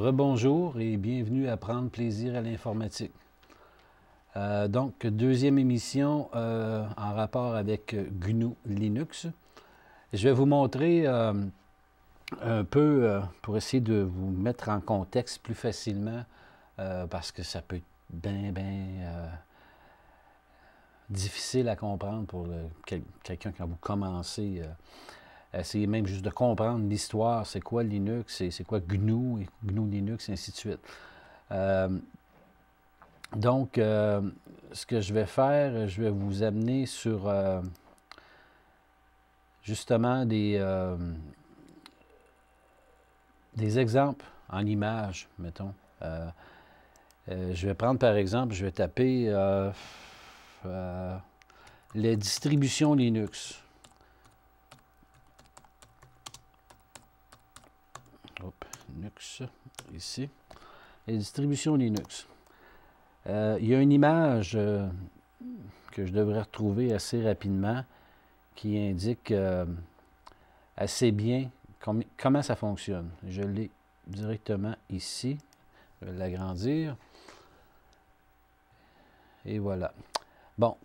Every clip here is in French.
Rebonjour et bienvenue à prendre plaisir à l'informatique. Donc, deuxième émission en rapport avec GNU Linux. Je vais vous montrer un peu, pour essayer de vous mettre en contexte plus facilement, parce que ça peut être bien difficile à comprendre pour quelqu'un quand vous commencez. Essayez même juste de comprendre l'histoire, c'est quoi Linux, c'est quoi GNU, et GNU Linux, et ainsi de suite. Donc, ce que je vais faire, je vais vous amener sur justement des exemples en images, mettons. Je vais prendre par exemple, je vais taper les distributions Linux. Hop, Linux, ici. Les distributions Linux. Il y a une image que je devrais retrouver assez rapidement qui indique assez bien comment ça fonctionne. Je l'ai directement ici. Je vais l'agrandir. Et voilà. Bon.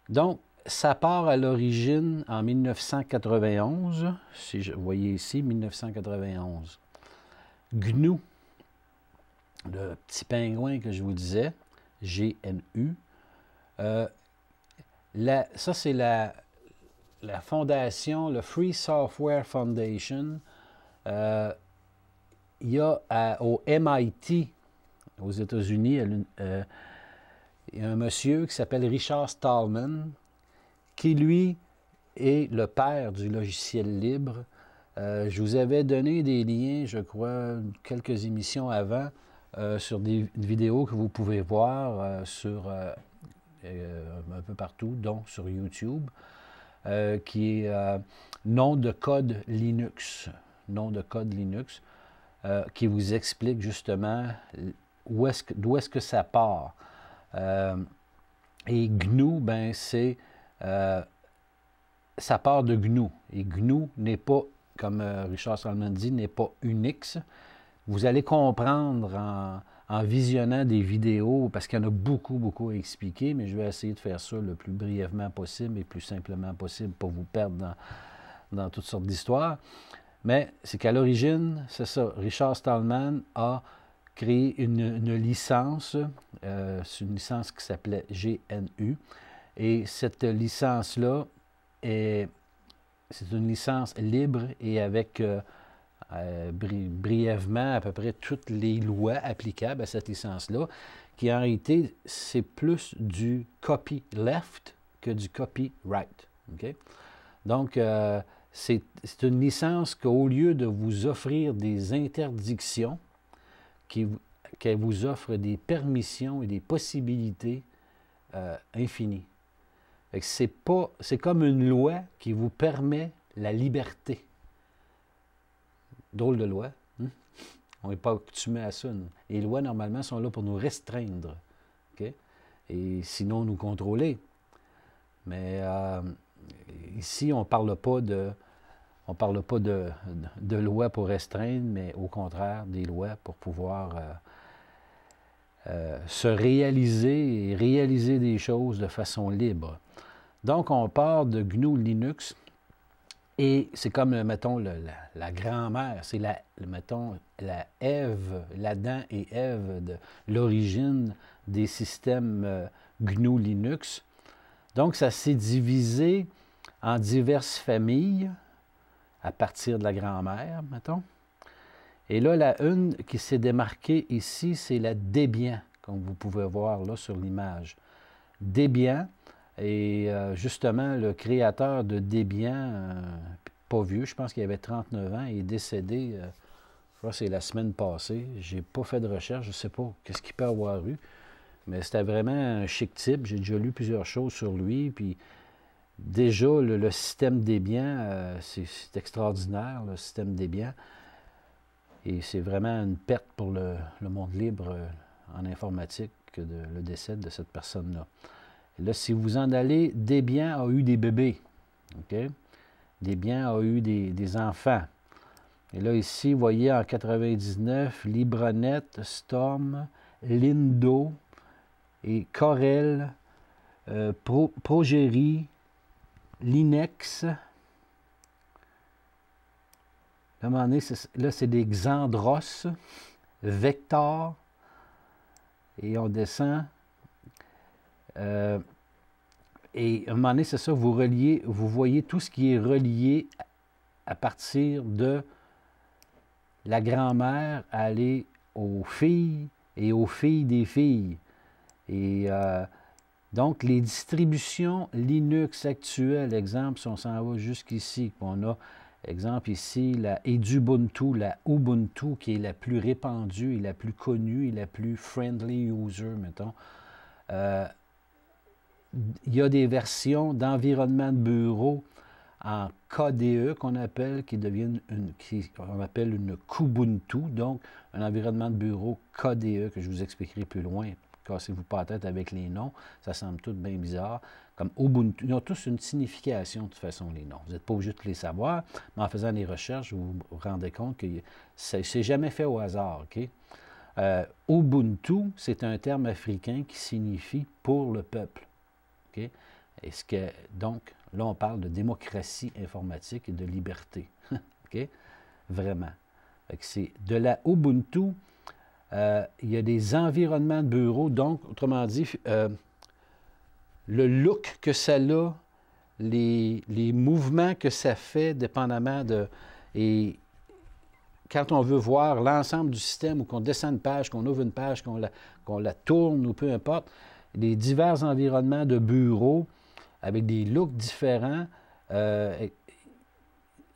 Donc, ça part à l'origine en 1991. Si vous voyez ici, 1991. GNU, le petit pingouin que je vous disais, GNU. Ça, c'est la fondation, le Free Software Foundation. Il y a au MIT, aux États-Unis, il y a un monsieur qui s'appelle Richard Stallman, qui, lui, est le père du logiciel libre. Je vous avais donné des liens, je crois, quelques émissions avant, sur des vidéos que vous pouvez voir sur un peu partout, dont sur YouTube, qui est nom de code Linux. Nom de code Linux, qui vous explique justement d'où est-ce que ça part. Et GNU, ben c'est ça part de GNU. Et GNU n'est pas, comme Richard Stallman dit, n'est pas Unix. Vous allez comprendre en visionnant des vidéos, parce qu'il y en a beaucoup à expliquer, mais je vais essayer de faire ça le plus brièvement possible et plus simplement possible pour vous perdre dans toutes sortes d'histoires. Mais c'est qu'à l'origine, c'est ça, Richard Stallman a créé une licence, c'est une licence qui s'appelait GNU, et cette licence-là, c'est une licence libre et avec brièvement à peu près toutes les lois applicables à cette licence-là, qui en réalité, c'est plus du copyleft que du copyright. Okay? Donc, c'est une licence qu'au lieu de vous offrir des interdictions, qu'elle vous offre des permissions et des possibilités infinies. C'est comme une loi qui vous permet la liberté. Drôle de loi. Hein? On n'est pas accoutumé à ça. Les lois, normalement, sont là pour nous restreindre. Okay? Et sinon, nous contrôler. Mais ici, on ne parle pas de loi pour restreindre, mais au contraire, des lois pour pouvoir se réaliser et réaliser des choses de façon libre. Donc, on part de GNU Linux. Et c'est comme, mettons, la grand-mère, c'est mettons, l'Adam et Ève de l'origine des systèmes GNU Linux. Donc, ça s'est divisé en diverses familles à partir de la grand-mère, mettons. Et là, la une qui s'est démarquée ici, c'est la Debian, comme vous pouvez voir là sur l'image. Debian. Et justement, le créateur de Debian, pas vieux, je pense qu'il avait 39 ans, est décédé, je crois que c'est la semaine passée. Je n'ai pas fait de recherche, je ne sais pas qu'est-ce qu'il peut avoir eu. Mais c'était vraiment un chic type. J'ai déjà lu plusieurs choses sur lui. Puis déjà, le système Debian, c'est extraordinaire, le système Debian. Et c'est vraiment une perte pour le monde libre en informatique que le décès de cette personne-là. Là, si vous en allez, Debian a eu des bébés. Okay? Debian a eu des enfants. Et là, ici, vous voyez, en 99, Libranet, Storm, Lindo et Corel, Progérie, Linux. À un moment donné, là, c'est des Xandros, Vector, et on descend. Et à un moment donné, c'est ça, vous voyez tout ce qui est relié à partir de la grand-mère à aller aux filles et aux filles des filles. Et donc, les distributions Linux actuelles, exemple, si on s'en va jusqu'ici, on a, exemple ici, la Edubuntu, la Ubuntu, qui est la plus répandue et la plus connue et la plus friendly user, mettons. Il y a des versions d'environnement de bureau en KDE qu'on appelle, qui deviennent qu'on appelle une Kubuntu, donc un environnement de bureau KDE que je vous expliquerai plus loin. Cassez-vous pas la tête avec les noms, ça semble tout bien bizarre. Comme Ubuntu, ils ont tous une signification de toute façon, les noms. Vous n'êtes pas obligé de les savoir, mais en faisant des recherches, vous vous rendez compte que c'est jamais fait au hasard. OK? Ubuntu, c'est un terme africain qui signifie pour le peuple. Okay? Donc, là, on parle de démocratie informatique et de liberté. Okay? Vraiment. C'est de la Ubuntu, il y a des environnements de bureau, donc, autrement dit, le look que ça a, les mouvements que ça fait, dépendamment de... Et quand on veut voir l'ensemble du système, ou qu'on descend une page, qu'on ouvre une page, qu'on la tourne, ou peu importe, les divers environnements de bureau avec des looks différents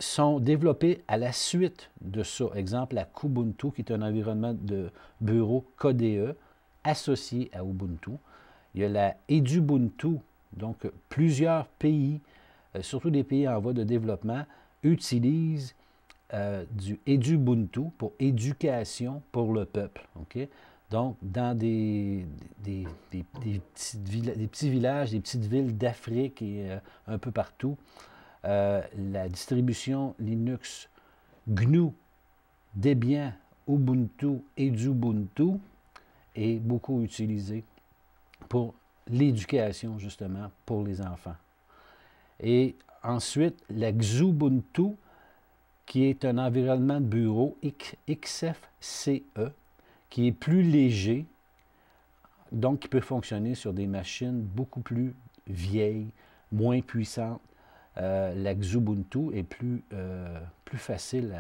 sont développés à la suite de ça. Exemple, la Kubuntu, qui est un environnement de bureau KDE associé à Ubuntu. Il y a la Edubuntu, donc plusieurs pays, surtout des pays en voie de développement, utilisent du Edubuntu pour éducation pour le peuple. Okay? Donc, dans des petits villages, des petites villes d'Afrique et un peu partout, la distribution Linux GNU, Debian, Ubuntu, Edubuntu est beaucoup utilisée pour l'éducation, justement, pour les enfants. Et ensuite, la Xubuntu, qui est un environnement de bureau XFCE, qui est plus léger, donc qui peut fonctionner sur des machines beaucoup plus vieilles, moins puissantes. La Xubuntu est plus facile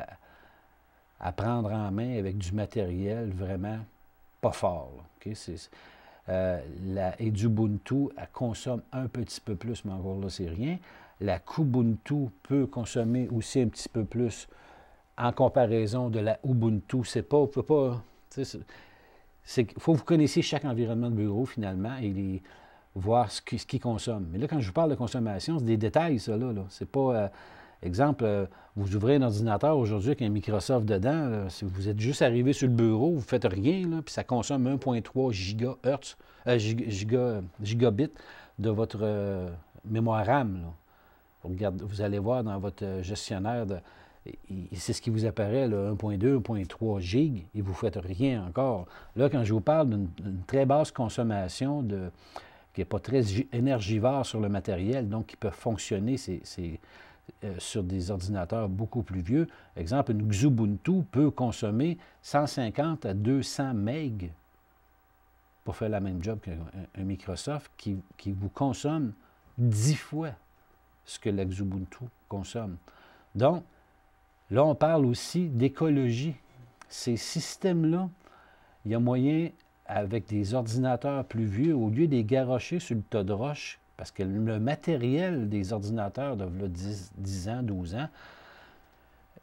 à prendre en main avec du matériel vraiment pas fort. Okay? La Edubuntu, elle consomme un petit peu plus, mais encore là, c'est rien. La Kubuntu peut consommer aussi un petit peu plus en comparaison de la Ubuntu. C'est pas, vous pouvez pas... Il faut que vous connaissiez chaque environnement de bureau, finalement, et voir ce qu'il consomme. Mais là, quand je vous parle de consommation, c'est des détails, ça, là. C'est pas... exemple, vous ouvrez un ordinateur aujourd'hui avec un Microsoft dedans, là, si vous êtes juste arrivé sur le bureau, vous ne faites rien, là, puis ça consomme 1,3 gigabits de votre mémoire RAM. Là. Vous allez voir dans votre gestionnaire, c'est ce qui vous apparaît, 1,2, 1,3 gig, et vous ne faites rien encore. Là, quand je vous parle d'une très basse consommation, qui n'est pas très énergivore sur le matériel, donc qui peut fonctionner, sur des ordinateurs beaucoup plus vieux. Exemple, une Xubuntu peut consommer 150 à 200 MB pour faire la même job qu'un Microsoft qui vous consomme 10 fois ce que la Xubuntu consomme. Donc, là, on parle aussi d'écologie. Ces systèmes-là, il y a moyen, avec des ordinateurs plus vieux, au lieu de les garrocher sur le tas de roches, parce que le matériel des ordinateurs de 10 ans, 12 ans,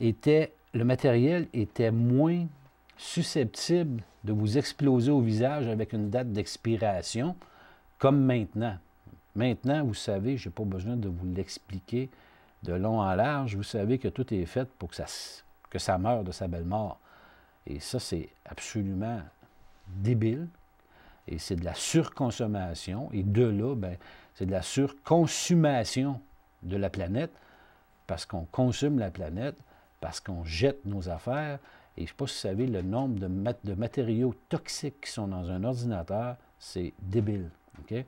le matériel était moins susceptible de vous exploser au visage avec une date d'expiration, comme maintenant. Maintenant, vous savez, je n'ai pas besoin de vous l'expliquer de long en large, vous savez que tout est fait pour que ça meure de sa belle mort. Et ça, c'est absolument débile. Et c'est de la surconsommation. Et de là, ben, c'est de la surconsommation de la planète, parce qu'on consomme la planète parce qu'on jette nos affaires. Et je ne sais pas si vous savez, le nombre de matériaux toxiques qui sont dans un ordinateur, c'est débile. Okay?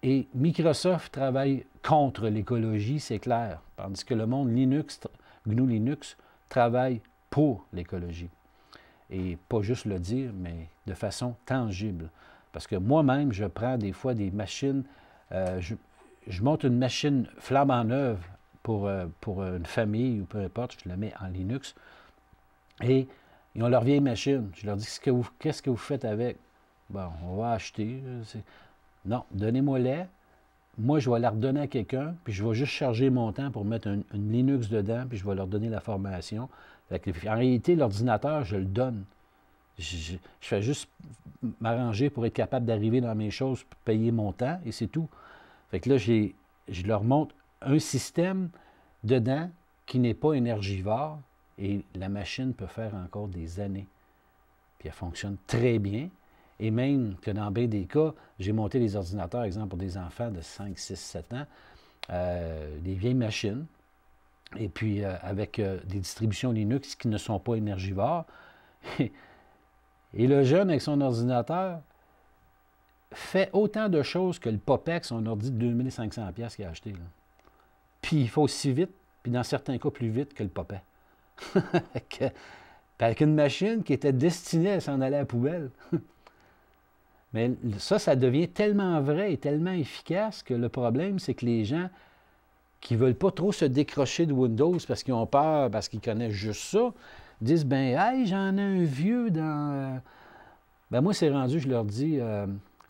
Et Microsoft travaille contre l'écologie, c'est clair, tandis que le monde Linux, GNU Linux, travaille pour l'écologie. Et pas juste le dire, mais de façon tangible. Parce que moi-même, je prends des fois des machines, je monte une machine flambant neuve pour une famille ou peu importe, je la mets en Linux, et ils ont leur vieille machine. Je leur dis, qu'est-ce que vous faites avec? Bon, on va acheter. Non, donnez-moi-les. Moi, je vais la redonner à quelqu'un, puis je vais juste charger mon temps pour mettre une Linux dedans, puis je vais leur donner la formation. En réalité, l'ordinateur, je le donne. Je fais juste m'arranger pour être capable d'arriver dans mes choses, payer mon temps, et c'est tout. Fait que là, je leur montre un système dedans qui n'est pas énergivore, et la machine peut faire encore des années. Puis elle fonctionne très bien. Et même que dans bien des cas, j'ai monté des ordinateurs, exemple, pour des enfants de 5, 6, 7 ans, des vieilles machines, et puis avec des distributions Linux qui ne sont pas énergivores. Et le jeune, avec son ordinateur, fait autant de choses que le Popec, son ordi de 2500$ qu'il a acheté. Là. Puis il faut aussi vite, puis dans certains cas plus vite que le Popec. Avec une machine qui était destinée à s'en aller à la poubelle. Mais ça devient tellement vrai et tellement efficace que le problème, c'est que les gens qui ne veulent pas trop se décrocher de Windows parce qu'ils ont peur, parce qu'ils connaissent juste ça, disent, ben, hey, j'en ai un vieux dans... Ben moi, c'est rendu, je leur dis,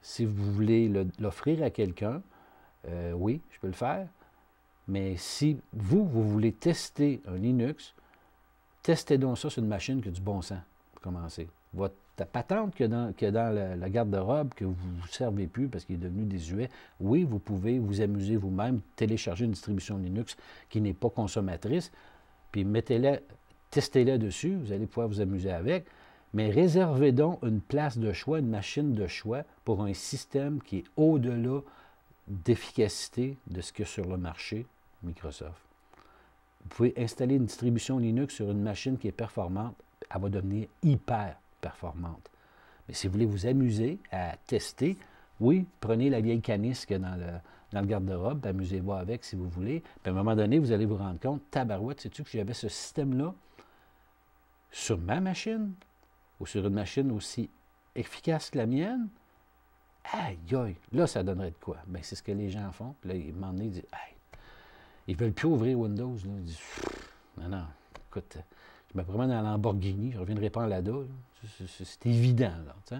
si vous voulez l'offrir à quelqu'un, oui, je peux le faire, mais si vous voulez tester un Linux, testez donc ça sur une machine qui a du bon sens, pour commencer. Votre patente que dans la garde-robe que vous ne servez plus parce qu'il est devenu désuet, oui, vous pouvez vous amuser vous-même, télécharger une distribution Linux qui n'est pas consommatrice, puis mettez-la, testez-la dessus, vous allez pouvoir vous amuser avec, mais réservez donc une place de choix, une machine de choix pour un système qui est au-delà d'efficacité de ce qu'il y a sur le marché Microsoft. Vous pouvez installer une distribution Linux sur une machine qui est performante, elle va devenir hyper performante. Mais si vous voulez vous amuser à tester, oui, prenez la vieille canisse qu'il y a dans le garde-robe, amusez-vous avec si vous voulez. Puis à un moment donné, vous allez vous rendre compte, tabarouette, sais-tu que j'avais ce système-là sur ma machine ou sur une machine aussi efficace que la mienne? Aïe, aïe, là, ça donnerait de quoi? Bien, c'est ce que les gens font. Puis là, ils m'en disent, aïe, ils ne veulent plus ouvrir Windows. Là. Ils disent, non, écoute, je me promène dans la Lamborghini, je ne reviendrai pas en Lada. C'est évident, là. T'sais.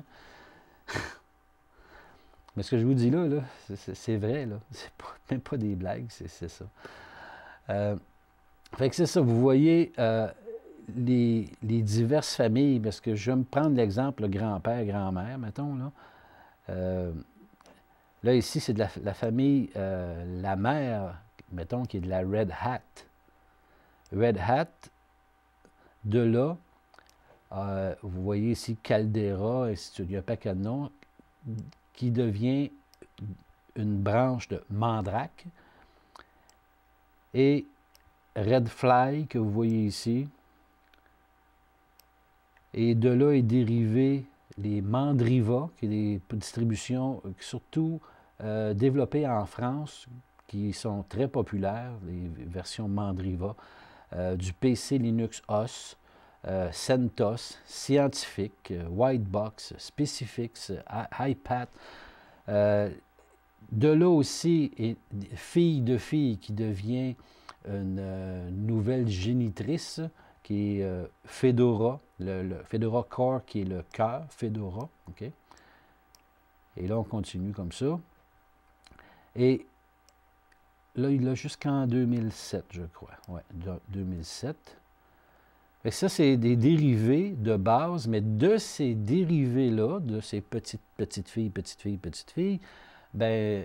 Mais ce que je vous dis là c'est vrai, là. C'est même pas des blagues, c'est ça. Fait que c'est ça, vous voyez les diverses familles, parce que je vais me prendre l'exemple, le grand-père, grand-mère, mettons, là. Là, ici, c'est de la famille, la mère, mettons, qui est de la Red Hat. Red Hat, de là, vous voyez ici Caldera, il y a un paquet de noms, qui devient une branche de Mandrake. Et Redfly, que vous voyez ici. Et de là est dérivé les Mandriva, qui est des distributions surtout développées en France, qui sont très populaires, les versions Mandriva, du PC Linux OS, CentOS, Scientific, Whitebox, Specifix, iPad. De là aussi, fille de fille qui devient une nouvelle génitrice, qui est Fedora, le Fedora Core qui est le cœur Fedora. Okay? Et là, on continue comme ça. Et là, il l'a jusqu'en 2007, je crois. Oui, 2007. Et ça, c'est des dérivés de base, mais de ces dérivés-là, de ces petites filles, ben,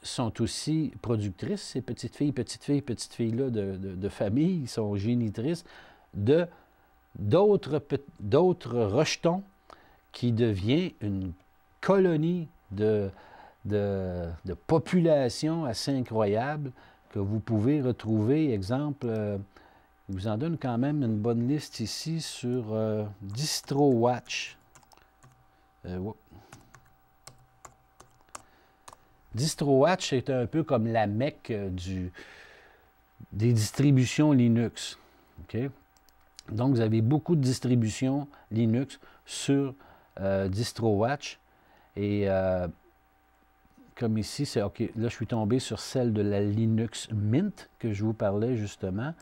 sont aussi productrices, ces petites filles-là de famille, sont génitrices d'autres rejetons qui devient une colonie de population assez incroyable que vous pouvez retrouver, exemple, Il vous en donne quand même une bonne liste ici sur DistroWatch. DistroWatch est un peu comme la Mecque des distributions Linux. Okay? Donc, vous avez beaucoup de distributions Linux sur DistroWatch. Et comme ici, c'est OK. Là, je suis tombé sur celle de la Linux Mint que je vous parlais justement.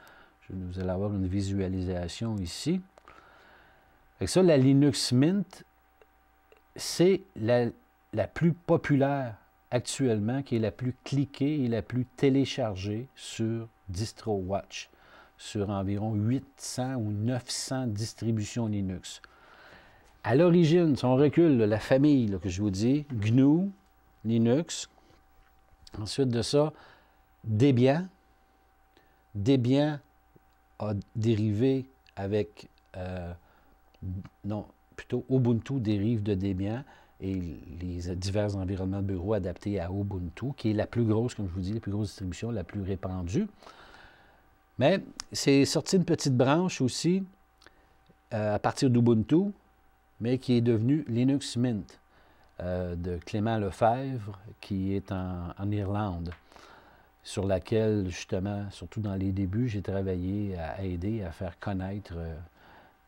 Vous allez avoir une visualisation ici. Fait que ça, la Linux Mint, c'est la plus populaire actuellement, qui est la plus cliquée et la plus téléchargée sur DistroWatch, sur environ 800 ou 900 distributions Linux. À l'origine, si on recule, la famille là, que je vous dis, GNU, Linux, ensuite de ça, Debian. Debian a dérivé avec, non, plutôt Ubuntu dérive de Debian et les divers environnements de bureau adaptés à Ubuntu, qui est la plus grosse, comme je vous dis, la plus grosse distribution, la plus répandue. Mais c'est sorti une petite branche aussi à partir d'Ubuntu, mais qui est devenue Linux Mint, de Clément Lefebvre, qui est en Irlande, sur laquelle, justement, surtout dans les débuts, j'ai travaillé à aider à faire connaître,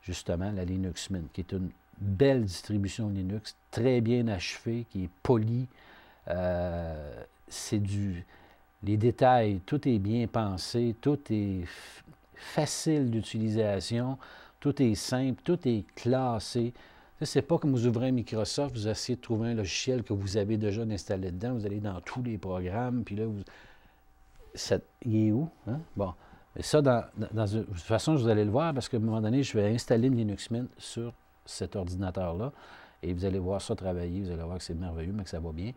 justement, la Linux Mint, qui est une belle distribution Linux, très bien achevée, qui est polie. Les détails, tout est bien pensé, tout est facile d'utilisation, tout est simple, tout est classé. C'est pas comme vous ouvrez un Microsoft, vous essayez de trouver un logiciel que vous avez déjà installé dedans, vous allez dans tous les programmes, puis là, il est où? Hein? Bon, et ça, de toute façon, vous allez le voir, parce qu'à un moment donné, je vais installer une Linux Mint sur cet ordinateur-là, et vous allez voir ça travailler, vous allez voir que c'est merveilleux, mais que ça va bien.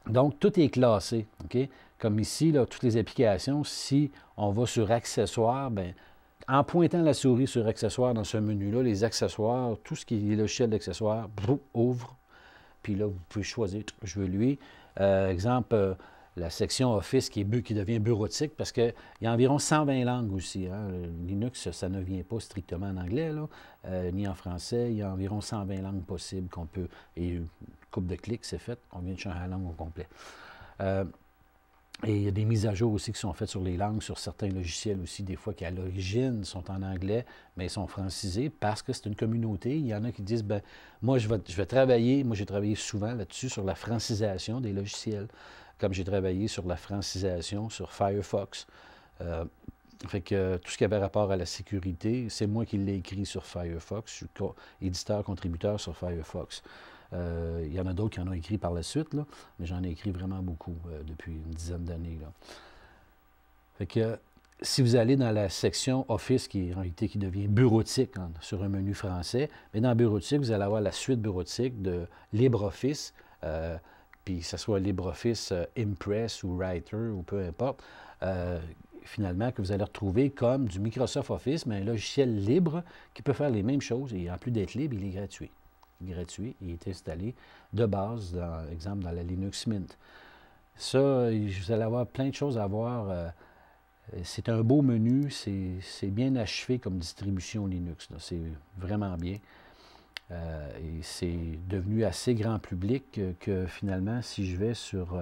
Donc, tout est classé, OK? Comme ici, là, toutes les applications, si on va sur Accessoires, bien, en pointant la souris sur Accessoires dans ce menu-là, les accessoires, tout ce qui est logiciel d'accessoires, ouvre. Puis là, vous pouvez choisir, je veux lui. Exemple, la section Office qui devient bureautique, parce qu'il y a environ 120 langues aussi. Hein. Linux, ça ne vient pas strictement en anglais, là, ni en français. Il y a environ 120 langues possibles qu'on peut... Et une couple de clics, c'est fait. On vient de changer la langue au complet. Et il y a des mises à jour aussi qui sont faites sur les langues, sur certains logiciels aussi, des fois qui à l'origine sont en anglais, mais ils sont francisés parce que c'est une communauté. Il y en a qui disent, ben moi je vais travailler, moi j'ai travaillé souvent là-dessus sur la francisation des logiciels, comme j'ai travaillé sur la francisation sur Firefox. Fait que tout ce qui avait rapport à la sécurité, c'est moi qui l'ai écrit sur Firefox. Je suis éditeur-contributeur sur Firefox. Il y en a d'autres qui en ont écrit par la suite, là, mais j'en ai écrit vraiment beaucoup depuis une dizaine d'années. Fait que si vous allez dans la section Office, qui en réalité qui devient bureautique sur un menu français, mais dans bureautique, vous allez avoir la suite bureautique de LibreOffice, puis que ce soit LibreOffice Impress ou Writer ou peu importe, finalement, que vous allez retrouver comme du Microsoft Office, mais un logiciel libre qui peut faire les mêmes choses, et en plus d'être libre, il est gratuit. Gratuit, il est installé de base, dans, exemple, dans la Linux Mint. Ça, vous allez avoir plein de choses à voir. C'est un beau menu, c'est bien achevé comme distribution Linux. C'est vraiment bien. Et c'est devenu assez grand public que finalement, si je vais sur...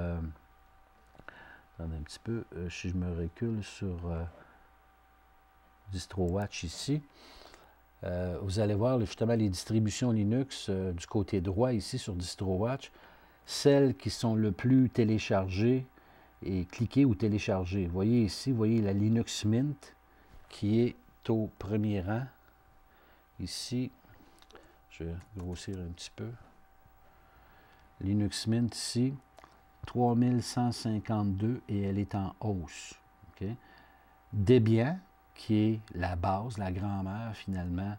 attendez un petit peu, si je me recule sur DistroWatch ici, vous allez voir justement les distributions Linux du côté droit ici sur DistroWatch, celles qui sont le plus téléchargées et cliquées ou téléchargées. Vous voyez ici, vous voyez la Linux Mint qui est au premier rang. Ici, je vais grossir un petit peu. Linux Mint ici, 3152 et elle est en hausse. Okay? Debian, qui est la base, la grand-mère finalement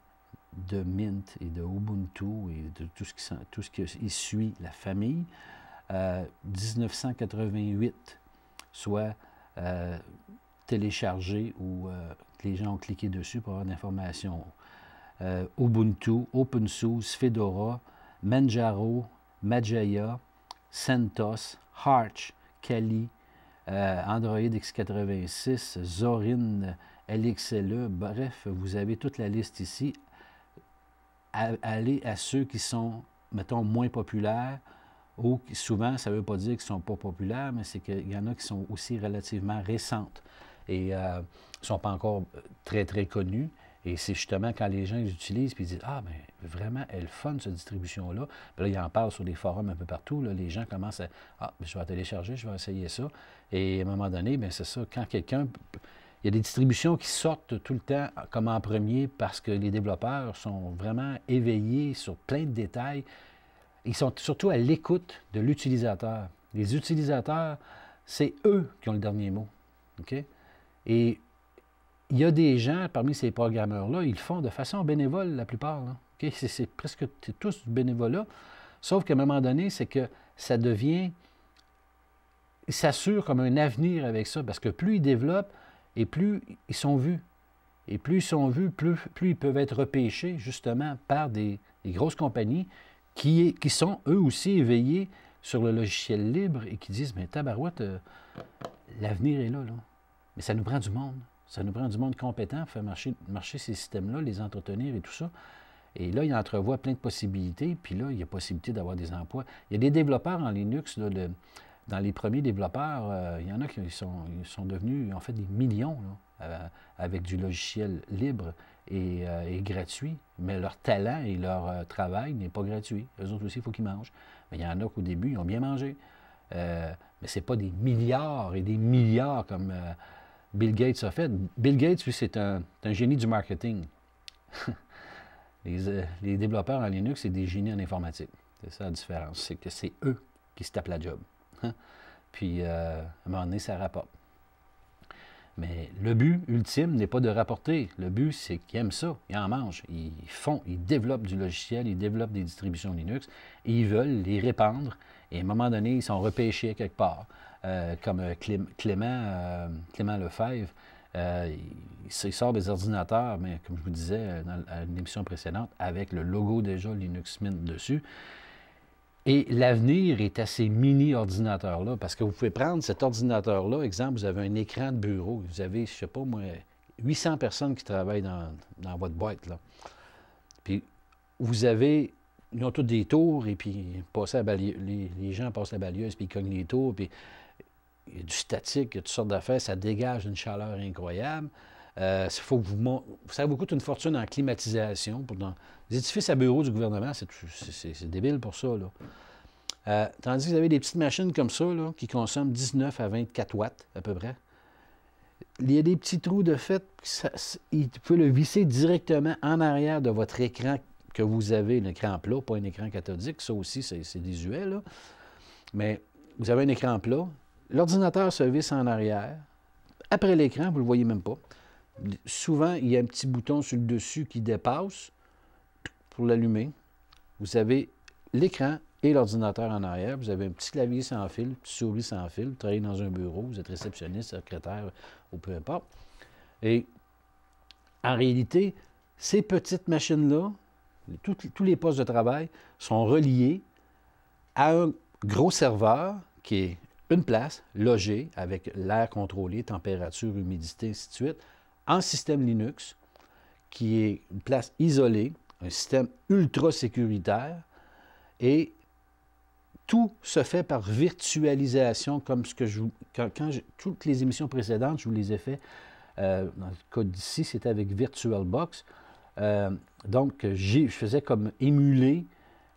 de Mint et de Ubuntu et de tout ce qui suit la famille, 1988, soit téléchargé ou les gens ont cliqué dessus pour avoir d'informations. Ubuntu, OpenSUSE, Fedora, Manjaro, Mageia, CentOS, Arch, Kali, Android x86, Zorin LXLE, bref, vous avez toute la liste ici. Allez à ceux qui sont, mettons, moins populaires, ou qui, souvent, ça ne veut pas dire qu'ils ne sont pas populaires, mais c'est qu'il y en a qui sont aussi relativement récentes et ne sont pas encore très, très connus. Et c'est justement quand les gens les utilisent et disent « Ah, bien, vraiment, elle est fun, cette distribution-là. » Là, ils en parlent sur des forums un peu partout. Là, les gens commencent à « Ah, bien, je vais la télécharger, je vais essayer ça. » Et à un moment donné, bien, c'est ça, quand quelqu'un... Il y a des distributions qui sortent tout le temps comme en premier parce que les développeurs sont vraiment éveillés sur plein de détails. Ils sont surtout à l'écoute de l'utilisateur. Les utilisateurs, c'est eux qui ont le dernier mot. OK? Et il y a des gens parmi ces programmeurs-là, ils le font de façon bénévole, la plupart. OK? C'est presque tous du bénévolat. Sauf qu'à un moment donné, c'est que ça devient... Ils s'assurent comme un avenir avec ça, parce que plus ils développent, et plus ils sont vus. Et plus ils sont vus, plus ils peuvent être repêchés, justement, par des grosses compagnies qui sont, eux aussi, éveillés sur le logiciel libre et qui disent « Mais tabarouette, l'avenir est là, là. » Mais ça nous prend du monde. Ça nous prend du monde compétent pour faire marcher ces systèmes-là, les entretenir et tout ça. Et là, il entrevoit plein de possibilités, puis là, il y a possibilité d'avoir des emplois. Il y a des développeurs en Linux, là, dans les premiers développeurs, il y en a qui sont devenus, ils ont fait des millions là, avec du logiciel libre et gratuit, mais leur talent et leur travail n'est pas gratuit. Eux autres aussi, il faut qu'ils mangent. Mais il y en a qu'au début, ils ont bien mangé. Mais ce n'est pas des milliards et des milliards comme Bill Gates a fait. Bill Gates, lui, c'est un génie du marketing. Les développeurs en Linux, c'est des génies en informatique. C'est ça la différence. C'est que c'est eux qui se tapent la job. Puis, à un moment donné, ça rapporte. Mais le but ultime n'est pas de rapporter. Le but, c'est qu'ils aiment ça. Ils en mangent. Ils développent du logiciel, ils développent des distributions Linux et ils veulent les répandre. Et à un moment donné, ils sont repêchés quelque part. Comme Clément Lefebvre, il sort des ordinateurs, mais comme je vous disais dans une émission précédente, avec le logo déjà Linux Mint dessus. Et l'avenir est à ces mini-ordinateurs-là, parce que vous pouvez prendre cet ordinateur-là, exemple, vous avez un écran de bureau, vous avez, je ne sais pas moi, 800 personnes qui travaillent dans votre boîte, là. Puis vous avez, ils ont tous des tours, et puis les gens passent la balieuse, puis ils cognent les tours, puis il y a du statique, il y a toutes sortes d'affaires, ça dégage une chaleur incroyable. Faut que ça vous coûte une fortune en climatisation. Les édifices à bureau du gouvernement, c'est débile pour ça, là. Tandis que vous avez des petites machines comme ça, là, qui consomment 19 à 24 watts, à peu près. Il y a des petits trous de fait, il peut le visser directement en arrière de votre écran que vous avez, l'écran plat, pas un écran cathodique, ça aussi, c'est désuet, là. Mais vous avez un écran plat, l'ordinateur se visse en arrière. Après l'écran, vous ne le voyez même pas. Souvent, il y a un petit bouton sur le dessus qui dépasse pour l'allumer. Vous avez l'écran et l'ordinateur en arrière. Vous avez un petit clavier sans fil, une petite souris sans fil. Vous travaillez dans un bureau, vous êtes réceptionniste, secrétaire, ou peu importe. Et en réalité, ces petites machines-là, tous les postes de travail sont reliés à un gros serveur qui est une place logée avec l'air contrôlé, température, humidité, ainsi de suite, en système Linux, qui est une place isolée, un système ultra sécuritaire, et tout se fait par virtualisation, comme ce que toutes les émissions précédentes, je vous les ai fait. Dans le cas d'ici, c'était avec VirtualBox. Donc, je faisais comme émuler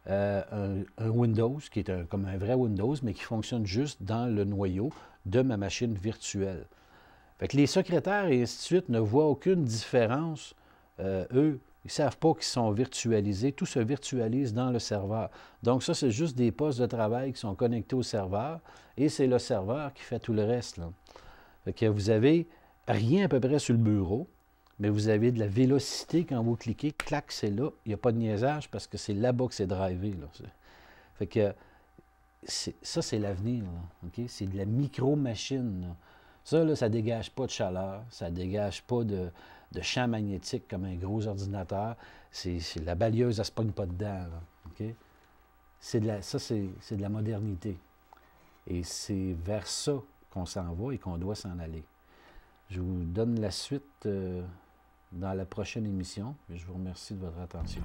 un Windows, qui est comme un vrai Windows, mais qui fonctionne juste dans le noyau de ma machine virtuelle. Fait que les secrétaires et ainsi de suite ne voient aucune différence. Eux, ils ne savent pas qu'ils sont virtualisés. Tout se virtualise dans le serveur. Donc ça, c'est juste des postes de travail qui sont connectés au serveur et c'est le serveur qui fait tout le reste, là. Fait que vous avez rien à peu près sur le bureau, mais vous avez de la vélocité quand vous cliquez. Clac, c'est là. Il n'y a pas de niaisage parce que c'est là-bas que c'est drivé, là. Fait que ça, c'est l'avenir, OK? C'est de la micro-machine, là. Ça, là, ça ne dégage pas de chaleur, ça ne dégage pas de champ magnétique comme un gros ordinateur. La balieuse, elle ne se pogne pas dedans, là, OK? Ça, c'est de la modernité. Et c'est vers ça qu'on s'en va et qu'on doit s'en aller. Je vous donne la suite dans la prochaine émission. Je vous remercie de votre attention.